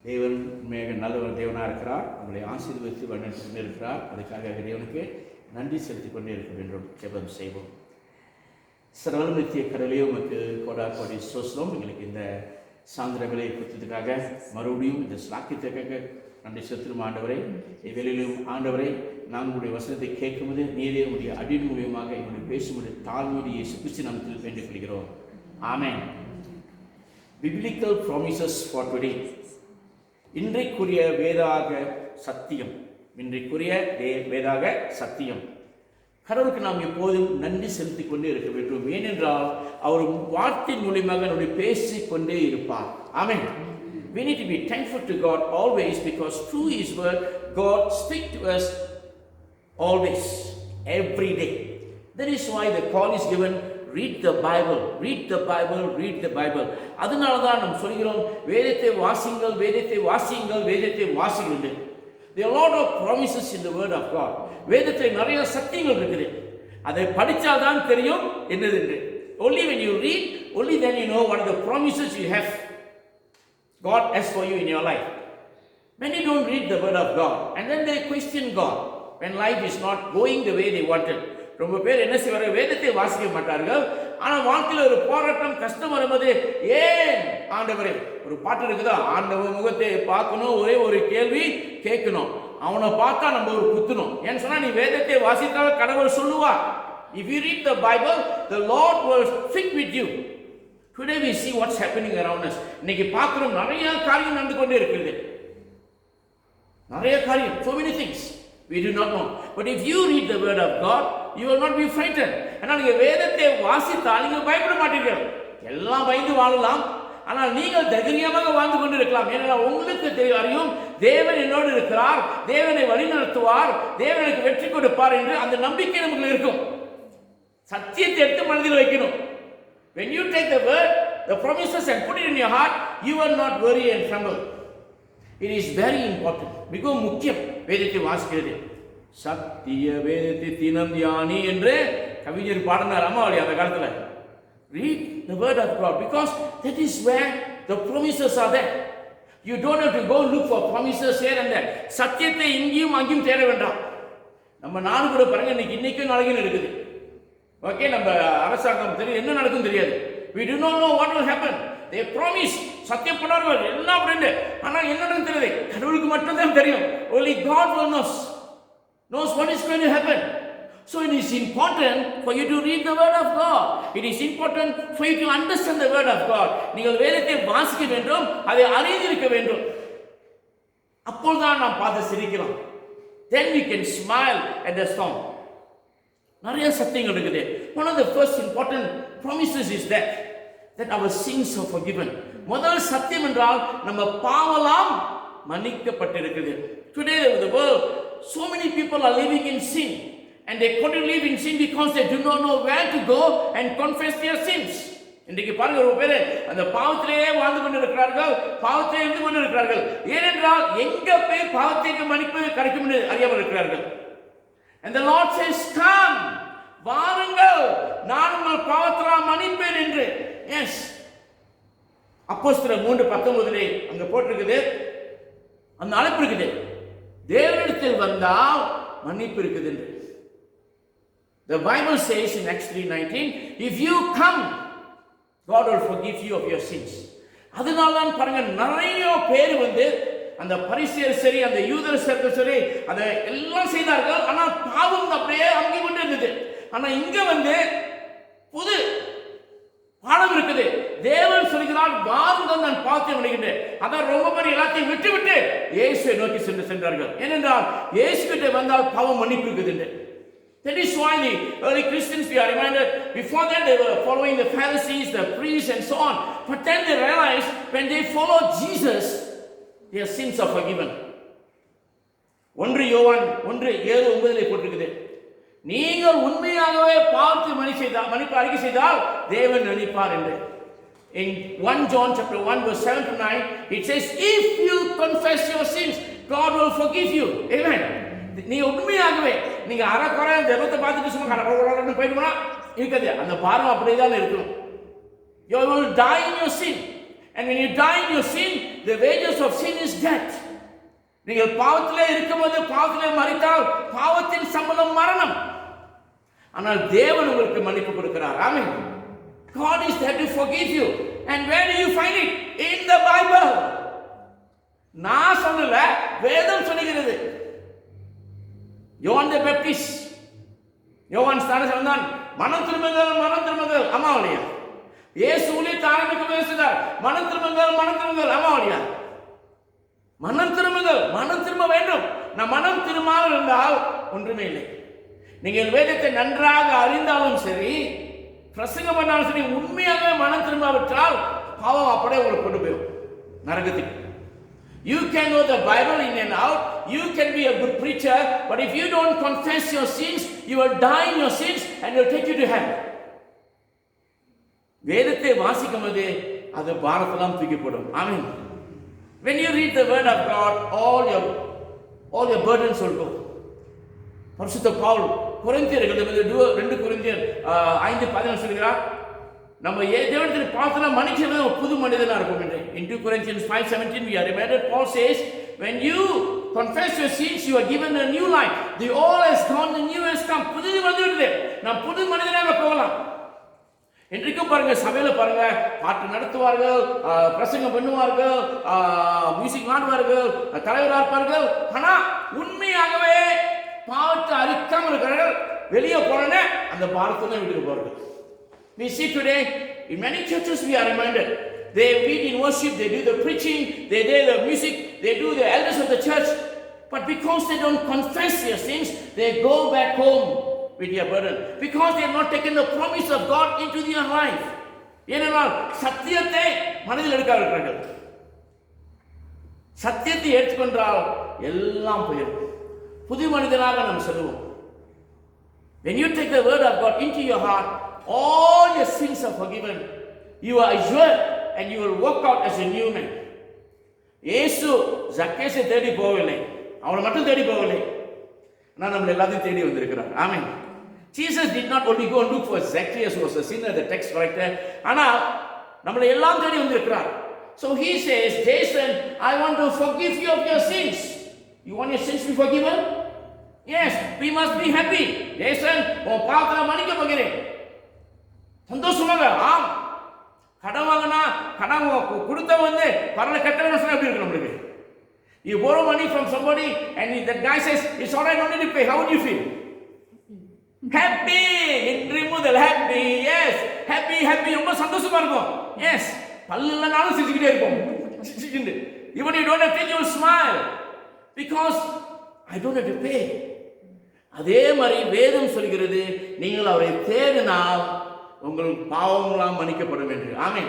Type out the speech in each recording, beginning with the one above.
தேவன் உண்மையாக நல்லவர் தேவனாக இருக்கிறார். நம்மளை ஆசீர்வதித்து வழிநடத்தி கொண்டே இருக்கிறார். அதுக்காக தேவனுக்கு நன்றி செலுத்திக் கொண்டே இருக்க வேண்டும். ஜெபம் செய்வோம். சர்வநித்திய கடவுளே, உமக்கு கோடாகோடி ஸ்தோத்திரம். எங்களுக்கு இந்த சாயந்திர வேலையை கொடுத்ததுக்காக மறுபடியும் இந்த ஸ்லாக்கியத்துக்காக நன்றி செலுத்தும் ஆண்டவரை. வெளியிலும் ஆண்டவரை, நான் உங்களுடைய வசனத்தை கேட்கும்போது நீரே உடைய அடியின் மூலியமாக எங்களுடைய பேசும்போது தாழ்மையுடைய இயேசு கிறிஸ்து நாமத்தில் வேண்டிக் கொள்கிறோம். ஆமென். Biblical promises for today. இன்றைக்குரிய வேதாக சத்தியம். இன்றைக்குரிய வேதாக சத்தியம். கடவுளுக்கு நாம் எப்போதும் நன்றி செலுத்திக் கொண்டே இருக்க வேண்டும். ஏனென்றால் அவர் வார்த்தை மூலியமாக நம்முடைய பேசிக் கொண்டே இருப்பார். ஆமென். We need to be thankful to God always, because through His word God speaks to us always, every day. That is why the call is given, read the Bible, read the Bible, read the Bible. அதனால தான் நாம் சொல்கிறோம், வேதத்தை வாசியுங்கள், வேதத்தை வாசியுங்கள், வேதத்தை வாசியுங்கள். There are a lot of promises in the word of God. வேதத்தில் நிறைய சத்தியங்கள் இருக்குது. அதை படித்தால் தான் தெரியும் என்னது என்று. Only when you read, only then you know what are the promises you have God has for you in your life. Many don't read the word of God and then they question God when life is not going the way they wanted. ரொம்ப பேர் என்ன செய்வார்கள், வேதத்தை வாசிக்க மாட்டார்கள். ஆனால் வாழ்க்கையில் ஒரு போராட்டம் கஷ்டம் வரும்போது, ஏன் ஆண்டவரே, ஒரு பாட்டு இருக்குதா, ஆண்டவர் முகத்தை பார்க்கணும், ஒரே ஒரு கேள்வி கேட்கணும், அவனை பார்த்தா நம்ம ஒரு குத்தணும். ஏன்னு சொன்னா, நீ வேதத்தை வாசித்தால் கடவுள் சொல்லுவார். If you read the Bible, the Lord will speak with you. Today we see what's happening around us. இன்னைக்கு பார்க்கிறோம், நிறைய காரியம் நடந்து கொண்டே இருக்கிறது. நிறைய காரியம், so many things we do not know. But if you read the word of God, you will not be frightened. ஆனால் நீங்கள் வேதத்தை வாசித்தால் நீங்கள் பயப்பட மாட்டீர்கள். எல்லாம் பயந்து வாழலாம், ஆனால் நீங்கள் தைரியமாக வாழ்ந்து கொண்டு இருக்கலாம். ஏனென்றால் உங்களுக்கு அறியும், தேவன் என்னோடு இருக்கிறார், தேவனை வழிநடத்துவார், தேவன் எனக்கு வெற்றி கொடுப்பார் என்று அந்த நம்பிக்கை நமக்கு இருக்கும். சத்தியத்தை எடுத்து மனதில் வைக்கணும். When you take the word, the promises, and put it in your heart, you will not worry and tremble. It is very important. மிகவும் முக்கியம் வேதத்தை வாசிக்கிறது. சத்திய வேதத்தை தினம் தியானி என்று கவிஞர் பாடினார் அம்மாவளி அந்த காலத்தில். Read the word of God, because that is where the promises are there. You don't have to go look for promises here and there. சத்தியத்தை இங்கேயும் அங்கேயும் தேட வேண்டாம். நம்ம நாடு கூட பாருங்க, இன்னைக்கும் நாளைக்கும் இருக்குது. ஓகே, நம்ம அரசாங்கம் தெரியும், என்ன நடக்கும் தெரியாது. We do not know what will happen. They promise, சத்தியம் பண்ணார்கள் எல்லாம் அப்படின்னு, ஆனால் என்ன நடக்கும் தெரியாது, கடவுளுக்கு மட்டும் தான் தெரியும். Only God will knows what is going to happen. So it is important for you to read the word of God. It is important for you to understand the word of God. நீங்கள் வேதத்தை வாசிக்க வேண்டும், அதை அறிந்திருக்க வேண்டும். அப்போதுதான் நாம் பார்த்து சிரிக்கலாம். Then we can smile at the storm. நிறைய சத்தியங்கள் இருக்குது. One of the first important promises is that our sins are forgiven. முதல் சத்தியம் என்றால் நம்ம பாவலாம் மன்னிக்கப்பட்டிருக்கிறது. Today in the world, so many people are living in sin, and they couldn't live in sin because they do not know where to go and confess their sins. இன்றைக்கு பாருங்க, ஒரு பேர் அந்த பாவத்திலேயே வாழ்ந்து கொண்டு இருக்கிறார்கள், பாவத்திலே இருந்து கொண்டு இருக்கிறார்கள். ஏனென்றால் எங்க போய் பாவத்திற்கு மன்னிப்பு கிடைக்கும் என்று அறியாமல் இருக்கிறார்கள். And the Lord says, come, வாருங்கள், நான் உங்கள் பாவத்தை மன்னிப்பேன் என்று. Yes. அப்போஸ்தலர் 3:19 அங்க போட்டிருக்குது, அந்த அழைப்பு இருக்குது. தேவனிடத்தில் வந்தால் மன்னிப்பு இருக்குது என்று. The Bible says in Acts 3:19, if you come, God will forgive you of your sins. அதனால தான் பாருங்க, நிறைய பேர் அந்த பரிசேயர் சரி, அந்த யூதர் சரி, அதை எல்லாம் செய்தார்கள். ஆனால் பாவம் அப்படியே அங்கே கொண்டு இருந்தது. ஆனால் இங்க புது பாடம் இருக்குது. தேவன் சொல்கிறார், வாருங்கள், நான் பாவத்தை மன்னிக்கின்றேன். அதான் ரொம்ப பேர் எல்லாத்தையும் விட்டு இயேசுவை நோக்கி சென்றார்கள். ஏனென்றால் இயேசு கிட்ட வந்தால் பாவம் மன்னிப்பு இருக்குது. That is why the early Christians, we are reminded, before that they were following the Pharisees, the priests and so on. But then they realized when they followed Jesus, their sins are forgiven. 1 யோவான் 1:7-9 போட்டிருக்குது, நீங்கள் உண்மையாகவே பாவத்தை மன்னிப்பு அறிக்கை செய்தால் தேவன் மன்னிப்பார் என்று. In 1 John chapter 1:7-9, it says, if you confess your sins, God will forgive you. Amen. நீ உண்மையாகவே, நீங்க அறக்குறை ஜெபத்தை பார்த்துட்டு சும்மா கடற்கரை போயிடுமா இருக்காது, அந்த பாரம் அப்படியே தான் இருக்கணும். You will die in your sin. And when you die in your sin, the wages of sin is death. நீங்கள் பாவத்திலே இருக்கும்போது பாவத்திலே மரித்தால் பாவத்தின் சம்பளம் மரணம். ஆனால் தேவன் உங்களுக்கு மன்னிப்பு கொடுக்கிறார். ஆமென். God is there to forgive you. And where do you find it? In the Bible. நான் சொல்லல, வேதம் சொல்லுகிறது. யோவான் தி பேப்டிஸ்ட், யோவான் ஸ்நானன் சொன்னான், மனம் திரும்புங்கள் அம்மாவளியா. இயேசு ஊழியத்தை ஆரம்பிக்கும் பேசுகிறார், மனம் திரும்புங்கள் அம்மாவளியா. மனம் திரும்ப வேண்டும். நான் மனம் திரும்பாமல் இருந்தால் ஒன்றுமே இல்லை. நீங்கள் வேதத்தை நன்றாக அறிந்தாலும் சரி, பிரசங்கம் பண்ணாலும் சரி, உண்மையாகவே மனம் திரும்பாவிட்டால் பாவம் அப்படியே உங்களுக்கு கொண்டு போயிடும் நரகத்துக்கு. You can know the Bible in and out, you can be a good preacher, but if you don't confess your sins, you will die in your sins and it will take you to hell. வேதத்தை வாசிக்கும்போது அது பாரத்தெல்லாம் தூக்கி போடும். ஆமென். When you read the word of God, all your burdens will go. பரிசுத்த பவுல் கொரிந்தியர்கள் 2 கொரிந்தியர் 5:14 சொல்கிறார், நம்ம தேவனிடத்தில் பார்த்தா மனுஷனே புது மனிதனா இருக்கும் என்று. In 2 Corinthians 5:17 we are reminded, Paul says, when you confess your sins, you are given a new life. The old has gone, the new has come. புது வந்துவிட்டது, நாம் புது மனிதனாக போகலாம். இன்றைக்கும் பாருங்க, சபையில பாருங்க, பாட்டு நடத்துவார்கள், பிரசங்கம் பண்ணுவார்கள், மியூசிக் ஆடுவார்கள், தலைவராக இருப்பார்கள். ஆனா உண்மையாகவே பாவத்தை அழிக்காமல் இருக்கிறார்கள். வெளியே போனே அந்த பாரத்தை தான் விட்டுட்டு போறார்கள். We see today in many churches we are reminded, they lead in worship, they do the preaching, they do the music, they do the elders of the church, but because they don't confess their sins, they go back home with their burden, because they have not taken the promise of God into their life. ஏனென்றால் சத்தியத்தை மனதில் எடுக்காவிட்டார்கள். சத்தியத்தை ஏற்றுக்கொண்டால் எல்லாம் போயிடும். புது மனிதனாக நாம் செல்வோம். When you take the word of God into your heart, all your sins are forgiven. You are assured and you will walk out as a new man. இயேசு ஜக்கேயை தேடி போகவில்லை, அவனை மட்டும் தேடி போகவில்லை, நான் நம்மளை எல்லாத்தையும் தேடி வந்திருக்கிறார். ஆமென். Jesus did not only go and look for Zacchaeus who was a sinner, the text writer, ஆனால் நம்மளை எல்லாம் தேடி வந்திருக்கிறார். So he says, Jason, I want to forgive you of your sins. You want your sins to be forgiven? Yes, we must be happy. Jason, உன் பாவத்தை மன்னிக்க போகிறேன். சந்தோஷமாக. ஆம், கடன் வாங்கினா கடன் கொடுத்த வந்து பரல கட்டணும் சொன்னா எப்படி இருக்கு நம்மளுக்கு? You borrow money from somebody and that guy says it's all right, no need to pay. How would you feel? Happy. In removal, happy. Yes, happy. ரொம்ப சந்தோஷமா இருக்கும். Yes, பல்லு இல்லனாலும் சிரிச்சிட்டே இருப்போம். சிரிச்சிட்டு. Even you don't have to, you smile because I don't have to pay. அதே மாதிரி வேதம் சொல்கிறது, நீங்கள் அவரை தேடினால் உங்கள் பாவங்களாம் மன்னிக்கப்படும் என்று. ஆமென்.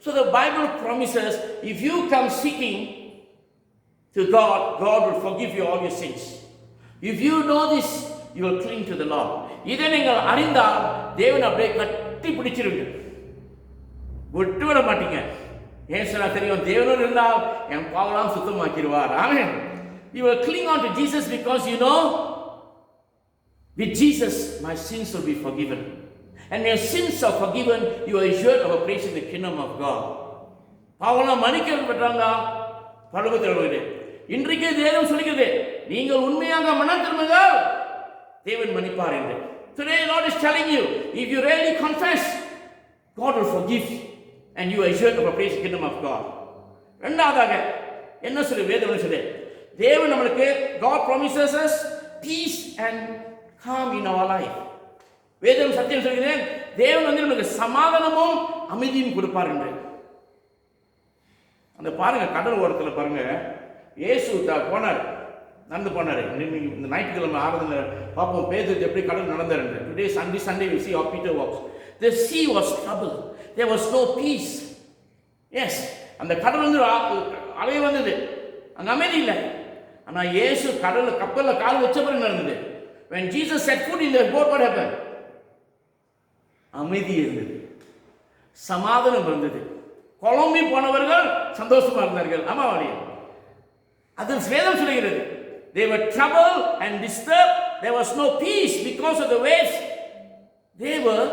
So the Bible promises, if you come seeking to God, God will forgive you all your sins. If you know this, you will cling to the Lord. இதை நீங்கள் அறிந்தால் தேவன் அப்படியே கட்டி பிடிச்சிருங்க, விட்டு விட மாட்டீங்க. ஏன் சொன்னா தெரியும், தேவனோடு இருந்தால் என் பாவலாம் சுத்தமாக்கிடுவார். ஆமென். You will cling on to Jesus because you know, with Jesus my sins will be forgiven. And your sins are forgiven, you are assured of a place in the kingdom of God. பாவலாம் மன்னிக்கப்பட்டாங்க பரலோகத்தில். இன்றைக்கு தேவன் சொல்கிறது, நீங்கள் உண்மையாக மனம் திரும்புங்கள், தேவன் மன்னிப்பார் என்று. Today Lord is telling you, if you really confess, God will forgive and you are assured of a place in the kingdom of God. இரண்டாவதாக என்ன சொல்லு வேதம் சொல்லு, தேவன் நம்மளுக்கு, God promises us peace and calm in our life. வேதம் சத்தியம் சொல்கிறேன், தேவன் வந்து நமக்கு சமாதானமும் அமைதியும் கொடுப்பார் என்று. அந்த பாருங்க, கடல் ஓரத்தில் பாருங்க, இயேசு போனார், நடந்து போனார். இந்த ஞாயிற்றுக்கிழமை ஆறுதல் பார்ப்போம் பேதுரு எப்படி கடல் நடந்தார் என்று. Today Sunday we see how Peter walks. The sea was troubled, there was no peace. Yes, அந்த கடல் வந்து அலை வந்தது, அங்கே அமைதி இல்லை. ஆனால் இயேசு கப்பலில் கால் வச்ச பிறகு நடந்தது. When Jesus set foot in the boat, what happened? அமைதி இருந்தது, சமாதானம் இருந்தது. குழம்பி போனவர்கள் சந்தோஷமா இருந்தார்கள். ஆமாவாடி, அது வேதம் சொல்கிறது. They were troubled and disturbed. There was no peace because of the waves. They were,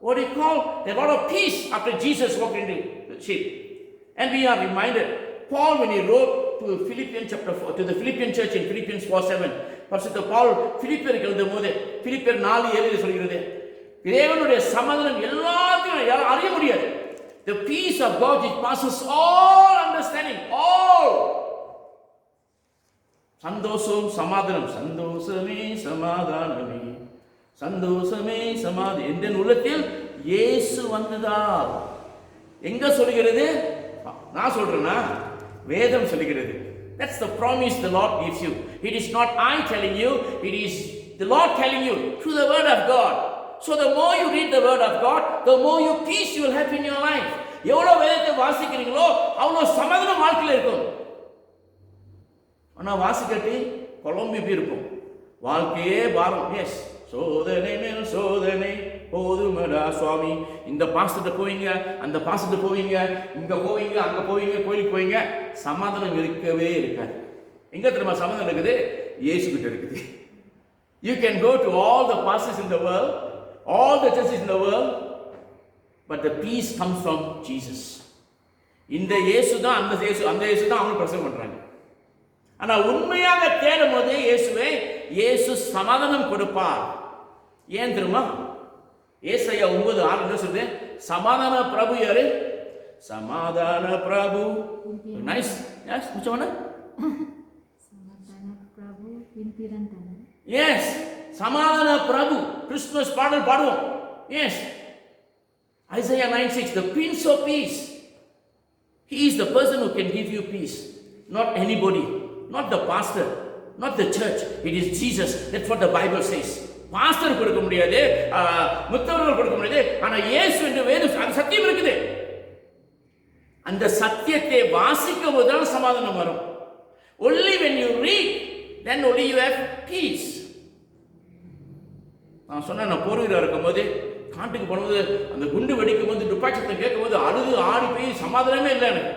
what do you call, they were out of peace after Jesus walked into the ship. And we are reminded, Paul, when he wrote to Philippians chapter 4, to the Philippian church in Philippians 4:7, பரிசுத்த பவுல் பிலிப்பியருக்கு எழுதும்போது பிலிப்பியர் 4:7 சொல்கிறது, தேவனுடைய சமாதானம் எல்லாத்தையும் அறிய முடியாது. The peace of God which passes all understanding, all. சந்தோஷம் சமாதானம், சந்தோஷமே சமாதானமே, சந்தோஷமே சமாதானம் என்ற உள்ளத்தில் இயேசு வந்ததால். எங்க சொல்கிறது? நான் சொல்றேனா? வேதம் சொல்கிறது. That's the promise the Lord gives you. It is not I telling you, it is the Lord telling you through the word of God. So the more you read the word of God, the more you peace you will have in your life. எவ்வளவு வேதத்தை வாசிக்கிறீங்களோ அவ்வளவு சமாதானம் வாழ்க்கையில் இருக்கும். ஆனா வாசிக்கட்டி குழம்பி போயிருக்கும், வாழ்க்கையே பாரம். எஸ், சோதனை மேல் சோதனை போதுமடா சுவாமி. இந்த பாஸ்டர்கிட்ட போவீங்க, அந்த பாஸ்டர்கிட்ட போவீங்க, இங்க போவீங்க, அங்க போவீங்க, கோயிலுக்கு போவீங்க, சமாதானம் இருக்கவே இருக்காது. எங்க தெரியுமா சமாதானம் இருக்குது? இயேசு கிட்ட இருக்குது. You can go to all the pastors in the world, all the churches in the world, but the peace comes from Jesus. இந்த இயேசு தான் அந்த இயேசு தான் அவங்க பிரசங்கம் பண்றாங்க. ஆனா உண்மையாக தேடும் போது இயேசு சமாதானம் கொடுப்பார். ஏன் தெரியுமா? ஏசாயா 9:6 என்ன சொல்லுது? சமாதான பிரபு யாரு? சமாதான பிரபு. நைஸ். எஸ், முச்சவன சமாதான பிரபு பின்பிரந்தன. எஸ், சமாதான பிரபு. கிறிஸ்துமஸ் பாடல் பாடுவோம். Yes, Isaiah 9:6, the Prince of Peace. He is the person who can give you peace. Not anybody, not the pastor, not the church. It is Jesus. That's what the Bible says. Pastor கொடுக்க முடியாது, முத்தவர்கள் கொடுக்க முடியாது. ஆனா இயேசு என்று வேதம் அந்த சத்தியம் இருக்குது. அந்த சத்தியத்தை வாசிக்கும் போதுதான் சமாதானம் வரும். Only when you read, then only you have peace. நான் சொன்ன, நான் போர்வீரா இருக்கும்போது காட்டுக்கு போகும்போது அந்த குண்டு வெடிக்கும் போது துப்பாக்கி சத்தம் கேட்கும் போது அழுது ஆடி போய் சமாதானமே இல்லை எனக்கு.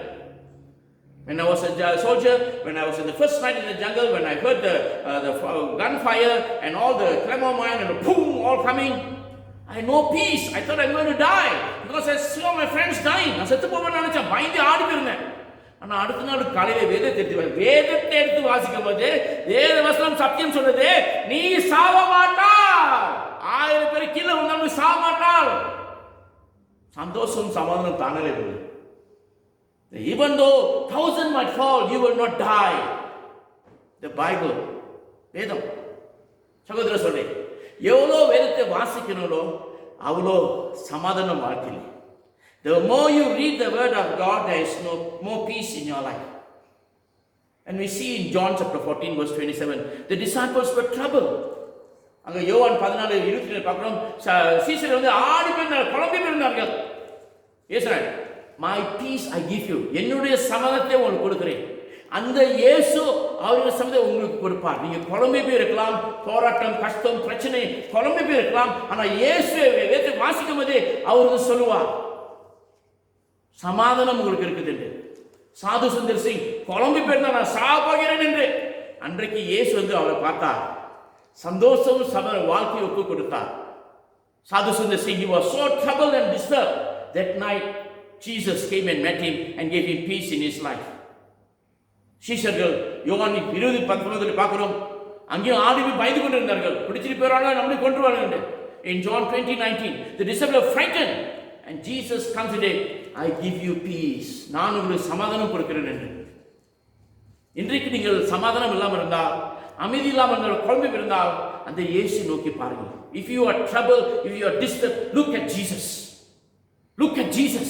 When I was a soldier, when I was in the first night in the jungle, when I heard the gunfire and all the clamor mine and the boom all coming, I had no peace. I thought I'm going to die because I saw my friends dying. நான் செத்து போவேன்னு நினைச்சேன், பயந்து ஆடி போயிருந்தேன். ஆனா அடுத்த நாள் காலையில வேதத்தை எடுத்து வாசிக்கும் போது வேத வசனம் சத்தியம் சொல்றது, நீ சாவ மாட்டாய். 1000 பேர் கீழே வந்தாலும் சாவ மாட்டாள். சந்தோஷம் சமாதானம் தானே வருது. Even though 1,000 might fall, you will not die. The Bible, வேதம். சகோதர சொல்றேன், எவ்வளோ வேதத்தை வாசிக்கணும்னோ அவ்வளோ சமாதானம் வாழ்க்கையில். The more you read the word of God, there is more peace in your life. And we see in John chapter 14 verse 27, the disciples were troubled. அங்க யோவான் 14:27 பார்க்கிறோம், சீஷர்கள் ஆடி போயிருந்தார்கள், குழம்பி போயிருந்தார்கள். இயேசுவே, my peace I give you, என்னுடைய சமாதானத்தை உங்களுக்கு கொடுக்கிறேன். அந்த இயேசு அவருடைய சமாதானத்தை உங்களுக்கு கொடுப்பார். நீங்க குழம்பி போய் இருக்கலாம், போராட்டம், கஷ்டம், பிரச்சனை குழம்பி போய் இருக்கலாம். ஆனா இயேசு வேதத்தை வாசிக்கும் போது அவருக்கு சொல்லுவார், சமாதானம் உங்களுக்கு இருக்குது என்று. சாது சுந்தர் சிங் குழம்பி போயிருந்தா நான் சாப்பாகிறேன் என்று அன்றைக்கு இயேசு அவரை பார்த்தார், சந்தோஷம் வாழ்க்கையை ஒப்பு கொடுத்தார். சாது Sundar Singh, he was so troubled and disturbed. That night Jesus came and met him and gave him peace in his life. சீஷர்கள் யோவான் 20:19 பார்க்கிறோம், அங்கேயும் ஆடி போய் பயந்து கொண்டிருந்தார்கள், பிடிச்சிட்டு போறாங்க, நம்மளை கொன்றுவாங்க என்று. In John 20:19, the disciples are frightened and Jesus comes today, I give you peace, நான் உங்களுக்கு சமாதானம் கொடுக்கிறேன் என்று. இன்றைக்கு நீங்கள் சமாதானம் இல்லாமல் இருந்தால், அமைதி இல்லாமல் இருந்தால், குழம்பி இருந்தால், அந்த இயேசு நோக்கி பாருங்கள். If you are troubled, if you are disturbed, look at Jesus. Look at Jesus.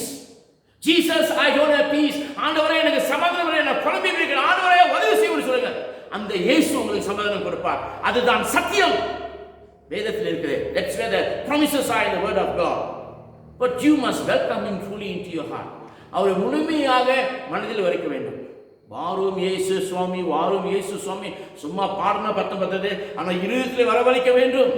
Jesus, I don't have peace. ஆண்டவரே எனக்கு சமாதானம் இல்லை, நான் குழம்பி இருக்கிறேன், ஆண்டவரே உதவி செய்யுன்னு சொல்லுங்க. அந்த இயேசு உங்களுக்கு சமாதானம் கொடுப்பார். அதுதான் சத்தியம், வேதத்தில் இருக்கிறது. That's where the promises are in the word of God. But you must welcome him fully into your heart. அவரை முழுமையாக மனதில் வைக்க வேண்டும். வாரும் இயேசு சுவாமி, வாரும் இயேசு சுவாமி சும்மா பாடின பத்தது, ஆனால் இருதயத்தில் வரவழைக்க வேண்டும்.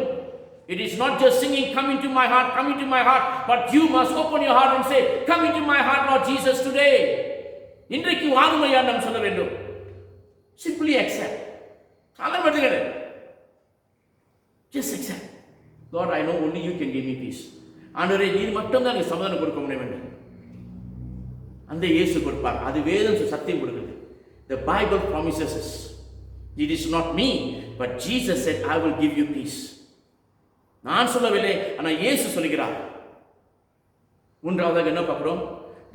It is not just singing, come into my heart, come into my heart, but you must open your heart and say, come into my heart, Lord Jesus, today. இன்றைக்கு வாரும் ஐயா நாம் சொல்ல வேண்டும். Simply accept. சாதாரணப்படுத்துகிறது. Just accept. Lord, I know only you can give me peace. ஆண்டவரே, நீர் மட்டும் தான் எனக்கு சமாதானம் கொடுக்க முடியும் என்று. அந்த இயேசு கொடுப்பார். அது வேதம் சத்தியம் கொடுக்குது. The Bible promises us. It is not me, but Jesus said, I will give you peace. நான் சொல்லவில்லை, ஆனால் இயேசு சொல்கிறார். மூன்றாவதாக என்ன பார்க்கிறோம்?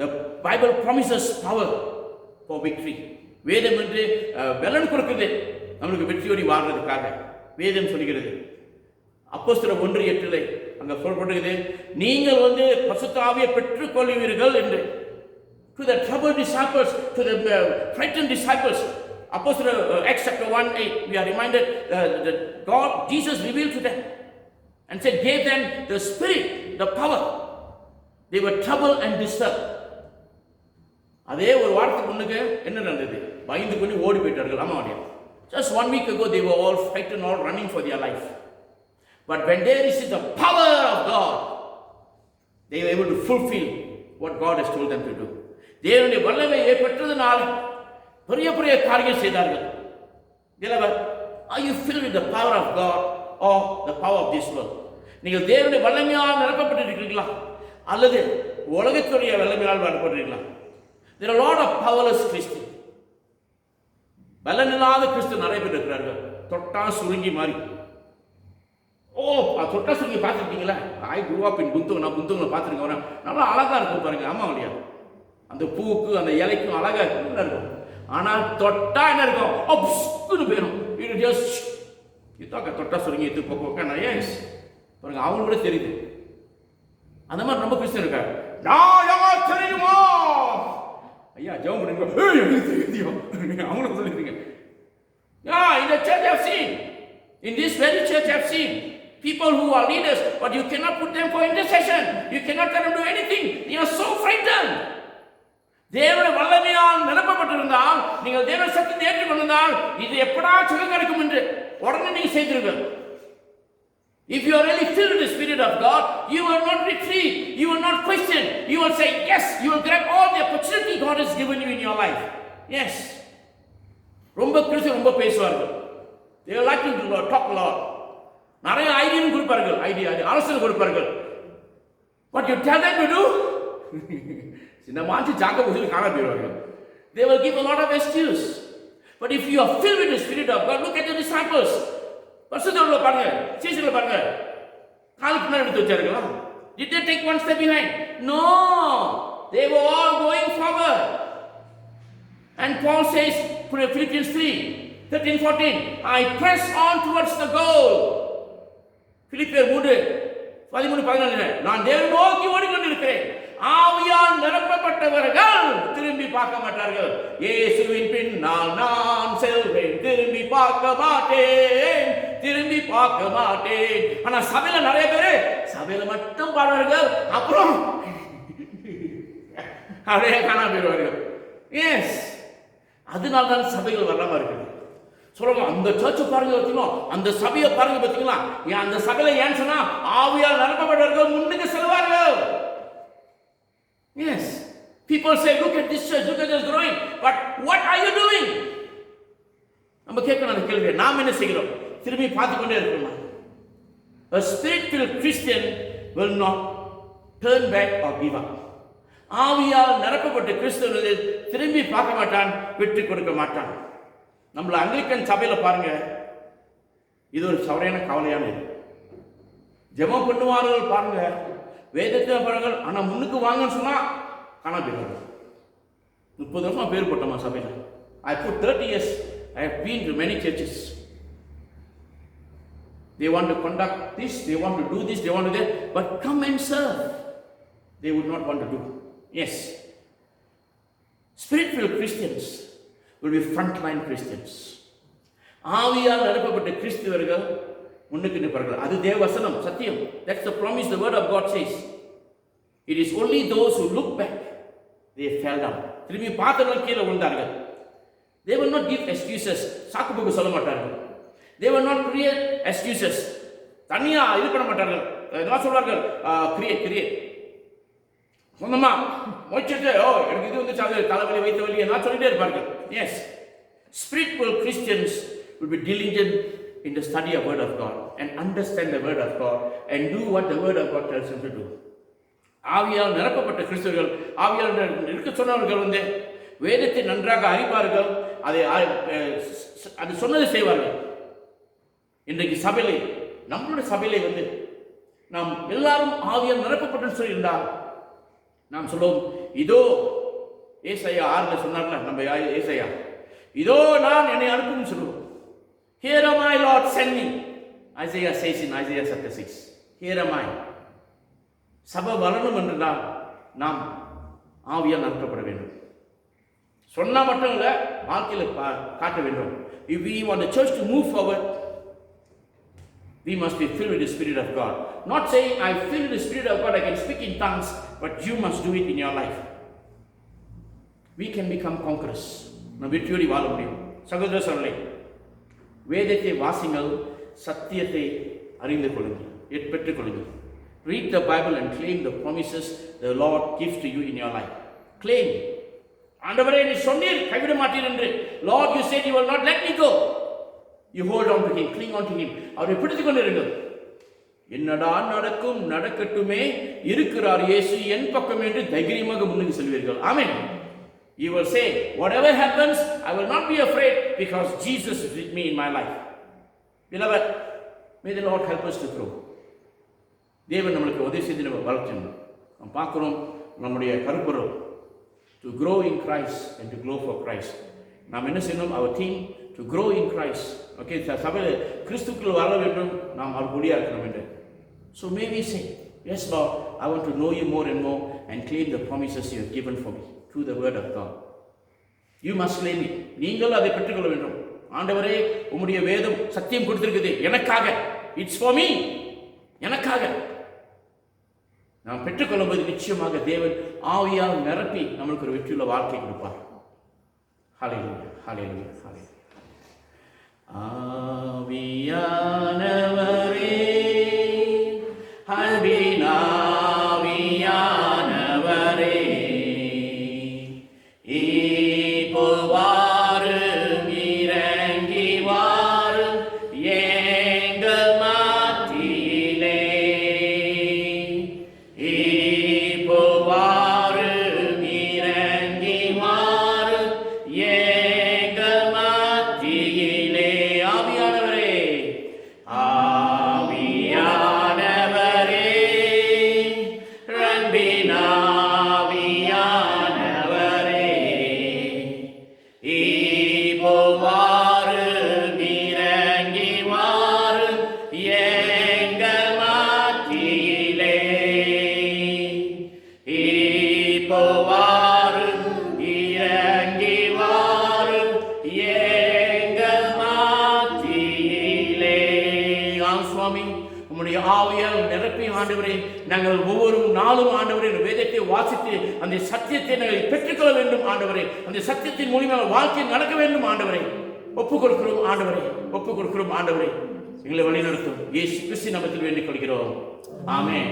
The Bible promises power for victory. வேதம் என்று பலன் கொடுக்குது நம்மளுக்கு வெற்றியோடி வாழ்றதுக்காக. வேதம் சொல்கிறது அப்போஸ்தலர் 1:8 அங்க சொல்லப்படுகிறது, நீங்கள் பரிசுத்த ஆவியை பெற்றுக் கொள்வீர்கள் என்று. To the troubled disciples, to the frightened disciples, Apostle Acts chapter 1:8, we are reminded that God, Jesus revealed to them and said, gave them the Spirit, the power. They were troubled and disturbed. அதே ஒரு வாரத்துக்கு முன்னுக்கு என்ன நடந்தது? பயந்து கொண்டு ஓடி போயிட்டார்கள். ஆமா, just 1 week ago they were all frightened, all running for their life. But when they received the power of God, they were able to fulfill what God has told them to do. தேவனுடைய வல்லமையை பெற்றதனால் பெரிய பெரிய காரியங்கள் செய்தார்கள். Beloved, are you filled with the power of God or the power of this world? நீங்கள் தேவனுடைய வல்லமையால் நிரப்பப்பட்டிருக்கிறீர்களா அல்லது உலகத்துடைய வல்லமையால் நிரப்பப்பட்டிருக்கிறீர்களா? There are a lot of powerless Christians. பலனில்லாத கிறிஸ்து நிறைய பேர் இருக்கிறார்கள். தொட்டா சுருங்கி மாறி. தொட்டா சுருங்கி பார்த்துருக்கீங்களா? ஐ grew up in புந்தோங். நான் புந்தோங்களை பார்த்துருக்கேன். நல்லா அழகா இருக்கும் பாருங்க. ஆமா இல்லையா? அந்த பூவுக்கு அந்த இலைக்கும் அழகா இருக்கும். ஆனால் தொட்டா என்ன இருக்கும்? புஷ்குன்னு போயிடும். இது ஜஸ்ட் இதாக்க தொட்டா சுருங்கி எடுத்து போக்க எஸ் பாருங்க, அவங்க கூட தெரியுது. அந்த மாதிரி நம்ம கிறிஸ்டியன் இருக்காரு. நான் யார் தெரியுமா? ஐயா ஜெபம் பண்ணுங்க. அவங்களுக்கு சொல்லிருக்கீங்க. In the church I've seen, in this very church I've seen people who are leaders, but you cannot put them for intercession. You cannot tell them to do anything. They are so frightened. தேவனுடைய வல்லமையால் நிரப்பப்பட்டிருந்தால், நீங்கள் தேவனுடைய சத்தியத்தை ஏற்றுக்கொண்டிருந்தால், இது எப்படா சுகம் கிடைக்கும் என்று உடனே நீங்கள் செய்திருங்கள். If you are really filled with the Spirit of God, you will not retreat, you will not question, you will say yes, you will grab all the opportunity God has given you in your life. Yes. ரொம்ப கிறிஸ்து ரொம்ப பேசுவார்கள். They are like to talk a lot. நிறைய idea கொடுப்பார்கள், ஆலோசனை கொடுப்பார்கள். What you tell them to do? இந்த மாஞ்சி ஜாக்க போய் காண போயிடுவார்கள். They will give a lot of excuse. But if you are filled with the Spirit of God, look at the disciples. பரிசுத்தவான்களை பாருங்க, சீஷர்களை பாருங்க. காலுக்கு முன்னாடி எடுத்து வச்சார்களா? Did they take one step behind? No. They were all going forward. And Paul says, Philippians 3:13-14, I press on towards the goal. பிலிப்பியர் 3:13-14, நான் தேவனை நோக்கி ஓடிக்கொண்டிருக்கிறேன். ஆவியால் நிரப்பப்பட்டவர்கள் திரும்பி பார்க்க மாட்டார்கள். இயேசுவின் பின்னால் நான் செல்வேன், திரும்பி பார்க்க மாட்டேன், திரும்பி பார்க்க மாட்டேன். ஆனா சபையில நிறைய பேரு சபையில மட்டும் பாடுவார்கள், அப்புறம் அப்படியே காணாம போயிடுவார்கள். எஸ், அதனால்தான் சபைகள் வராம இருக்குது. சொல்லுங்க, அந்த சர்ச்சை பாருங்க பார்த்தீங்களா, அந்த சபையை பாருங்க பார்த்தீங்களா. அந்த சபையில ஏன் சொன்னா ஆவியால் நிரப்பப்பட்டவர்கள் முன்னுக்கு செல்வார்கள். Yes, people say, look at this church, look at this growing, but what are you doing? நம்ம கேட்கணும் அந்த கேள்வி. நாம் என்ன செய்கிறோம்? திரும்பி பார்த்து கொண்டே இருக்கணும். A spirit-filled Christian will not turn back or give up. ஆவியால் நிரப்பப்பட்ட கிறிஸ்தவர்கள் திரும்பி பார்க்க மாட்டான், விட்டு கொடுக்க மாட்டான். நம்மள அங்கிலிக்கன் சபையில பாருங்க, இது ஒரு சவரையான கவலையான இது. ஜெபம் பண்ணுவார்கள் பாருங்க, வேதத்தை பாருங்க, ஆனா முன்னுக்கு வாங்கன்னு சொன்னா காணா போயிடுவாங்க. 30 வருஷமா பேர் போட்டோமா சபையில. I put 30 years. I have been to many churches. They want to conduct this, they want to do this, they want to do that, but come and serve, they would not want to do. Yes, spirit-filled Christians will be frontline Christians. ஆவியால் நிரப்பப்பட்ட கிறிஸ்தவர்கள் முன்னுக்கு நிற்பார்கள். அது தேவ வசனம், சத்தியம். That's the promise the word of God says. It is only those who look back, they fell down. திரும்பி பார்த்தவர்கள் கீழே விழுந்தார்கள். They will not give excuses. சாக்கு போக்கு சொல்ல மாட்டார்கள். They will not create excuses. தனியா இது பண்ண மாட்டார்கள். என்ன சொல்வார்கள்? கிரியேட் சொந்தமா மொச்சிட்டு எனக்கு இது வந்து தலைவலி வைத்த வலி என்ன சொல்லிட்டே இருப்பார்கள். Yes, spiritual Christians will be diligent in the study of word of God and understand the word of God and do what the word of God tells them to do. ஆவியால் நிரப்பப்பட்ட கிறிஸ்தவர்கள் ஆவியாளர் இருக்க சொன்னவர்கள் வந்து வேதத்தை நன்றாக அறிவார்கள், அதை அது சொன்னதை செய்வார்கள். இன்றைக்கு சபையிலே, நம்மளுடைய சபையிலே வந்து நாம் எல்லாரும் ஆவியால் நிரப்பப்பட்டு சொல்லியிருந்தால் நாம் சொல்லுவோம், இதோ ஏசாயா 6 சொன்னார்ல நம்ம ஏசாயா, இதோ நான் என்னை அனுப்புன்னு சொல்லுவோம். Here am I, Lord, send me. Isaiah says in Isaiah chapter 6, here am I. சபை வளரணும் என்றால் நாம் ஆவியால் நிரப்பப்பட வேண்டும். சொன்னா மட்டும் இல்லை, வாழ்க்கையில் காட்ட வேண்டும். If we want the church to move forward, we must be filled with the Spirit of God. Not saying I feel the Spirit of God, I can speak in tongues, but you must do it in your life. We can become conquerors. நாம் வெற்றியோடி வாழ முடியும். சகோதர சகோதரர்களே, வேதத்தை வாசிங்கள், சத்தியத்தை அறிந்து கொள்ளுங்கள், பெற்றுக் கொள்ளுங்கள். Read the Bible and claim the promises the Lord gives to you in your life. Claim. ஆண்டவரே நீ சொன்னீர் கைவிட மாட்டீர் என்று. Lord, you said you will not let me go. You hold on to him, cling on to him. அவரை பிடித்துக் கொண்டிருங்கள். என்னடா நடக்கும், நடக்கட்டுமே, இருக்கிறார் இயேசு என் பக்கம் என்று தைரியமாக முன்னுக்கு செல்வீர்கள். ஆமென். You will say, whatever happens, I will not be afraid because Jesus is with me in my life. Beloved, may the Lord help us to grow. தேவன் நம்மளுக்கு உதவி செய்து வளர்த்தணும். நாம் பார்க்கிறோம் நம்முடைய கருப்பொருள் to grow in Christ and to grow for Christ. நாம் என்ன செய்யணும்? our team to grow in Christ. Okay, சபையில் கிறிஸ்துக்குள் வளர வேண்டும், நாம் அவர் கூடியா இருக்கணும் என்று. So may we say, yes Lord, I want to know you more and more and claim the promises you have given for me through the word of God. You must claim it. நீங்கள் அதை பெற்றுக்கொள்ள வேண்டும். ஆண்டவரே உம்முடைய வேதம் சத்தியம் கொடுத்திருக்குது எனக்காக, it's for me, எனக்காக. நாம் பெற்றுக்கொள்ளும்போது நிச்சயமாக தேவன் ஆவியால் நிரப்பி நம்மளுக்கு ஒரு வெற்றியுள்ள வாழ்க்கை கொடுப்பார். ஹல்லேலூயா, ஹல்லேலூயா, ஹல்லேலூயா. ஆவியானவரே, அன்பின் ஆவியானவரே, இப்போ வாரும், இறங்கி வாரும் எங்கள் மத்தியிலே. இப்போ வாரும், இறங்கி வாரும் எங்கள் மத்தியிலே. ஆவியானவரே, ஆவியானவரே, அன்பின் ஆவியானவரே, இப்போ வாரும், இறங்கி வாரும் எங்கள் மத்தியிலே. இப்போ வாரும், இறங்கி வாரும் எங்கள் மத்தியிலே. ஆம் சுவாமி, உம்முடைய ஆவியால் நிரப்பி ஆண்டவரே, நாங்கள் ஒவ்வொரு நாளும் ஆண்டவரே வேதத்தை வாசித்து அந்த சத்தியத்தை நாங்கள் பெற்றுக்கொள்ள வேண்டும் ஆண்டவரே. அந்த சத்தியத்தின் மூலியமாக வாழ்க்கை நடக்க வேண்டும் ஆண்டவரே. ஒப்புக் கொடுக்கிறோம் ஆண்டவரே, ஒப்புக் கொடுக்கிறோம் ஆண்டவரே. எங்களை வழிநடத்தும் இயேசு கிறிஸ்து நாமத்தில் வேண்டிக் கொள்கிறோம். ஆமென்.